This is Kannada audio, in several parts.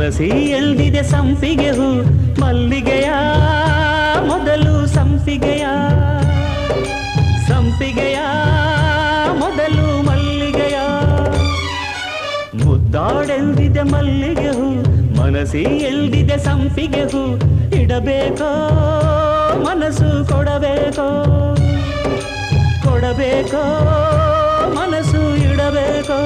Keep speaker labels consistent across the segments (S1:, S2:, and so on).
S1: ಮನಸಿ ಎಲ್ದಿದೆ ಸಂಪಿಗೆ ಹೂ ಮಲ್ಲಿಗೆಯ ಮೊದಲು ಸಂಪಿಗೆಯ ಸಂಪಿಗೆಯ ಮೊದಲು ಮಲ್ಲಿಗೆಯ ಮುದ್ದಾಡೆಲ್ದಿದೆ ಮಲ್ಲಿಗೆ ಹೂ ಮನಸಿ ಎಲ್ದಿದೆ ಸಂಪಿಗೆ ಹೂ ಇಡಬೇಕೋ ಮನಸ್ಸು ಕೊಡಬೇಕೋ ಕೊಡಬೇಕೋ ಮನಸ್ಸು ಇಡಬೇಕೋ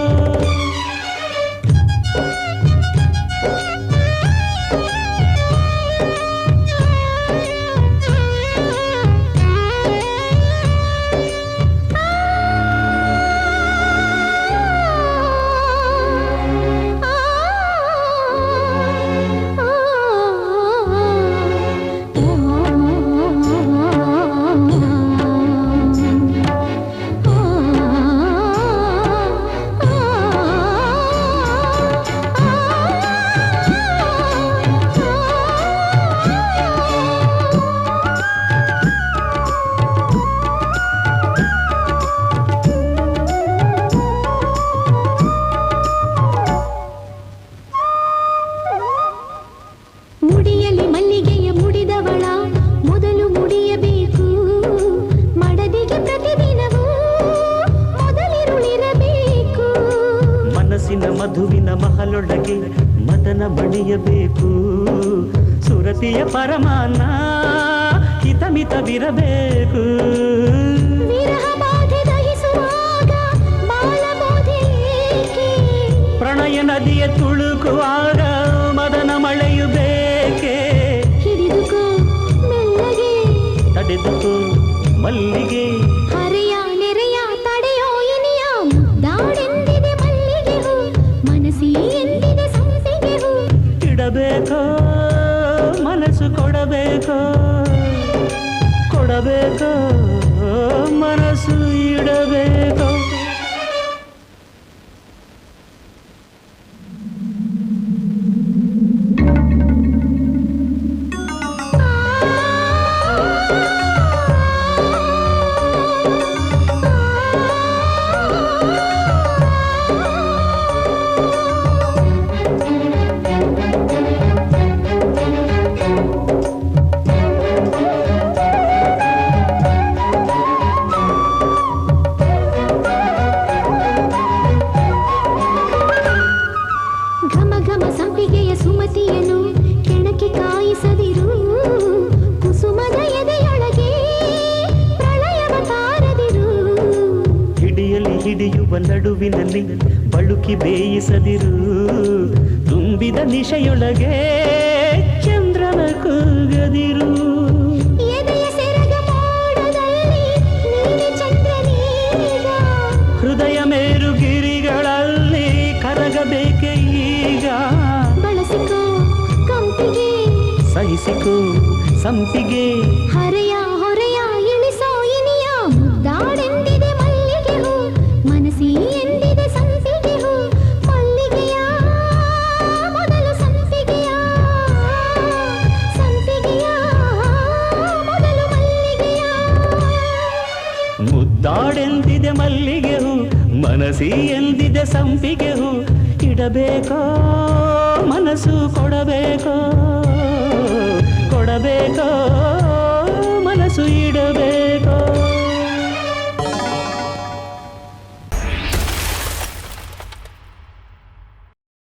S1: ಮಧುವಿನ ಮಹಲೊಳಗೆ ಮದನ ಬಣಿಯಬೇಕು ಸುರತಿಯ ಪರಮಾನ ಹಿತಮಿತವಿರಬೇಕು ಪ್ರಣಯ ನದಿಯ ತುಳುಕುವಾಗ ಮದನ ಮಳೆಯು ಬೇಕೆ
S2: ಹಿಡಿದುಕೋ ಮೆಲ್ಲಗೆ
S1: ತಡೆದುಕೋ ಮಲ್ಲಿಗೆ
S2: ಹರೆಯ ನೆರೆಯ ತಡೆಯೋ ಇನಿಯ ಮುದ್ದಾಡೆಂದಿದೆ ಮಲ್ಲಿಗೆ ಹೂ ಮನಸಿ ಎಂದಿದೆ ಸಂಪಿಗೆ ಹೂ
S1: ಇಡಬೇಕೋ ಮನಸ್ಸು ಕೊಡಬೇಕೋ ಕೊಡಬೇಕೋ ಮನಸ್ಸು ಇಡಬೇಕೋ
S2: ಸಂಪಿಗೆಯ ಸುಮತಿಯನು ಕೆಣಕಿ ಕಾಯಿಸದಿರು ಕುಸುಮದ ಎದೆಯೊಳಗೆ ಪ್ರಳಯವ ತಾರದಿರು
S1: ಹಿಡಿಯಲಿ ಹಿಡಿಯುವ ನಡುವಿನಲ್ಲಿ ಬಳುಕಿ ಬೇಯಿಸದಿರು ತುಂಬಿದ ನಿಶೆಯೊಳಗೆ ಚಂದ್ರನ ಕೂಗದಿರು
S2: ಎದೆಯ ಸೆರಗ ಮೋಡದಲ್ಲಿ ನೀನೆ ಚಂದ್ರನೀಗ
S1: ಹೃದಯ ಮೇರುಗಿರಿಗಳಲ್ಲಿ ಕರಗಬೇಕೆ ಈಗ
S2: ಬಳಸಿಕೋ ಕಂಪಿಗೆ
S1: ಸಹಿಸಿಕೋ ಸಂಪಿಗೆ
S2: ಹರೆಯ ಹೊರೆಯ ಇಳಿಸೋ ಇನಿಯ ಮುದ್ದಾಡೆಂದಿದೆ ಮಲ್ಲಿಗೆ ಹೂ ಮನಸಿ ಎಂದಿದೆ ಸಂಪಿಗೆ ಹೂ ಮಲ್ಲಿಗೆಯ ಮೊದಲು ಸಂಪಿಗೆಯ ಸಂಪಿಗೆಯ ಮೊದಲು ಮಲ್ಲಿಗೆಯ
S1: ಮುದ್ದಾಡೆಂದಿದೆ ಮಲ್ಲಿಗೆ ಹೂ ಮನಸಿ ಎಂದಿದೆ ಸಂಪಿಗೆ ಹೂ ಇಡಬೇಕೋ ಮನಸ್ಸು ಕೊಡಬೇಕೋ